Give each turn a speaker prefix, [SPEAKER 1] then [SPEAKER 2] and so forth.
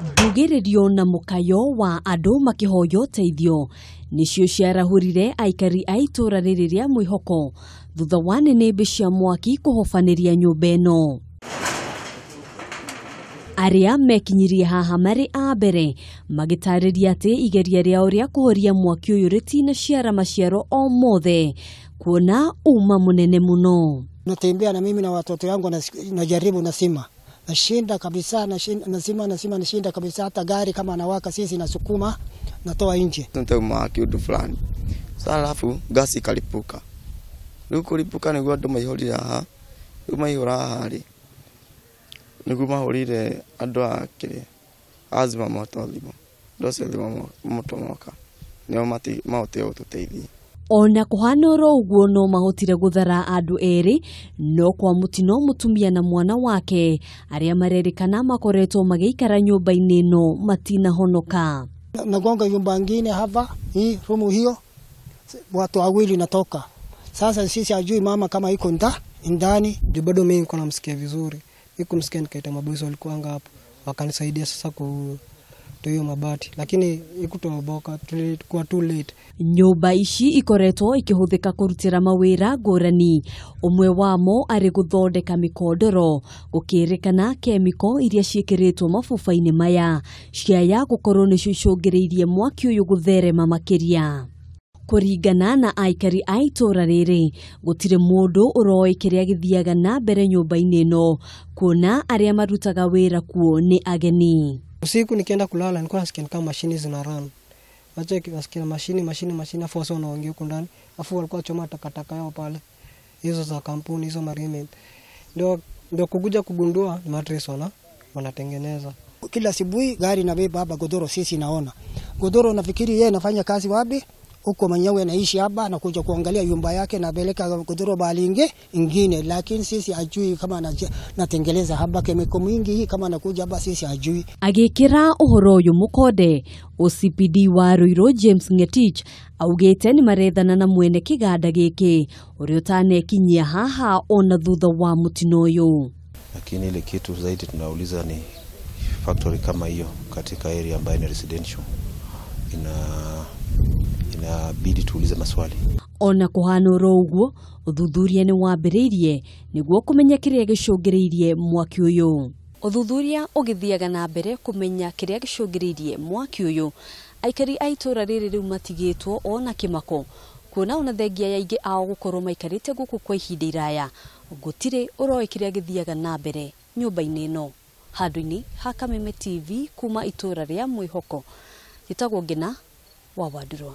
[SPEAKER 1] Ndugĩrĩrio na mũkayo wa andũ makĩhoyo teithio nĩcio ciarahũrire aikari a itũra rĩrĩ rĩa Mwĩhoko thutha wa nĩnĩmbĩ cia mwaki kũhobanĩria nyũmba ĩno. Arĩa mekinyirie haha marĩ a mbere magĩtarĩria atĩ igeria rĩao rĩa kũhoria mwaki ũyũ rĩtinaciara maciaro o mothe kuona uma mũnene muno.
[SPEAKER 2] Natembea na mimi na watoto yangu najaribu nasima. Nashinda kabisa, nashinda kabisa, hata gari kama anawaka sisi nasukuma natoa nje.
[SPEAKER 3] Tunataka kitu fulani. Sasa alafu gasi kalipuka. Luko lipuka niguo andũ maihũrire haha. Rĩu maihũra haha rĩ. Niguo mahũrire andũ a kĩrĩa. Azima moto thimo. Ndose thimo moto moka. Nĩo mahotire gũtũteithia.
[SPEAKER 1] Ona kũhana ũguo no mahotire gũthara andũ erĩ no kwa mũtino mũtumia na mwana wake arĩa marerĩkana makoretwo magĩikara nyũmba-inĩ ĩno matinahonoka.
[SPEAKER 2] Nagonga nyumba nyingine hapa hii rumu hiyo watu wawili natoka. Sasa sisi hajui mama kama iko ndani.
[SPEAKER 4] Bado mimi niko namsikia vizuri. Niko msikia nikaita mabosi walikuwa hapo wakanisaidia sasa hiyo mabati, lakini ikutoboka tulikuwa too late.
[SPEAKER 1] Nyũmba ici ikoretwo ikĩhũthĩka kũrutĩra mawĩra ngũrani, ũmwe wamo arĩ gũthondeka mĩkondoro, gũkĩrĩkana kemiko iria ciĩkĩrĩtwo mabuba-inĩ maya ciaya gũkorwo nĩcio icũngĩrĩirie mwaki ũyũ gũtherema makĩria. Kũringana na aikari a itũra rĩrĩ, gũtirĩ mũndũ ũroĩ kĩrĩa gĩthiaga na mbere nyũmba-inĩ ĩno, kuona arĩa marutaga wĩra kuo nĩ ageni.
[SPEAKER 4] Usiku nikienda kulala nilikuwa nasikia kama mashini zina run. Wacha nasikia mashini afu wao wanaongea huko ndani. Afu walikuwa choma takataka yao pale. Hizo za kampuni hizo mariment. Ndio kukuja kugundua ni mattress wanatengeneza.
[SPEAKER 2] Kila asubuhi gari inabeba hapa godoro sisi naona. Godoro nafikiri yeye anafanya kazi wapi? Huko mwenyewe anaishi hapa na kuja kuangalia nyumba yake na beleka godoro bali ingine, lakini sisi hajui kama natengeleza haba kemiko mingi hii kama nakuja hapa sisi hajui.
[SPEAKER 1] Agĩkĩra ũhoro ũyũ mũkonde OCPD wa Ruiru James Ngetich augĩte nĩ marethana na mwene kĩganda gĩkĩ ũrĩa ũtanekinyia haha ona thutha wa mũtino ũyũ.
[SPEAKER 5] Lakini ile kitu zaidi tunauliza ni factory kama hiyo katika area ambayo ni residential inabidi tuulize maswali.
[SPEAKER 1] Ona kũhana ũguo ũthuthuria nĩ wambĩrĩirie nĩguo kũmenya kĩrĩa gĩcũngĩrĩirie mwaki ũyũ. Ũthuthuria ũgĩthiaga na mbere kũmenya kĩrĩa gĩcũngĩrĩirie mwaki ũyũ. Aikari a itũra rĩrĩ rĩu matigĩtwo ona kĩmako, kuona ona thengia ya aingĩ ao gũkorwo maikarĩte gũkũ kwa ihinda iraya, gũtirĩ ũroĩ kĩrĩa gĩthiaga na mbere nyũmba-inĩ ĩno. Handũ-inĩ ha Kameme TV kuma itũra rĩa Mwĩhoko, gĩtagwo Ngina wa Wandurwa.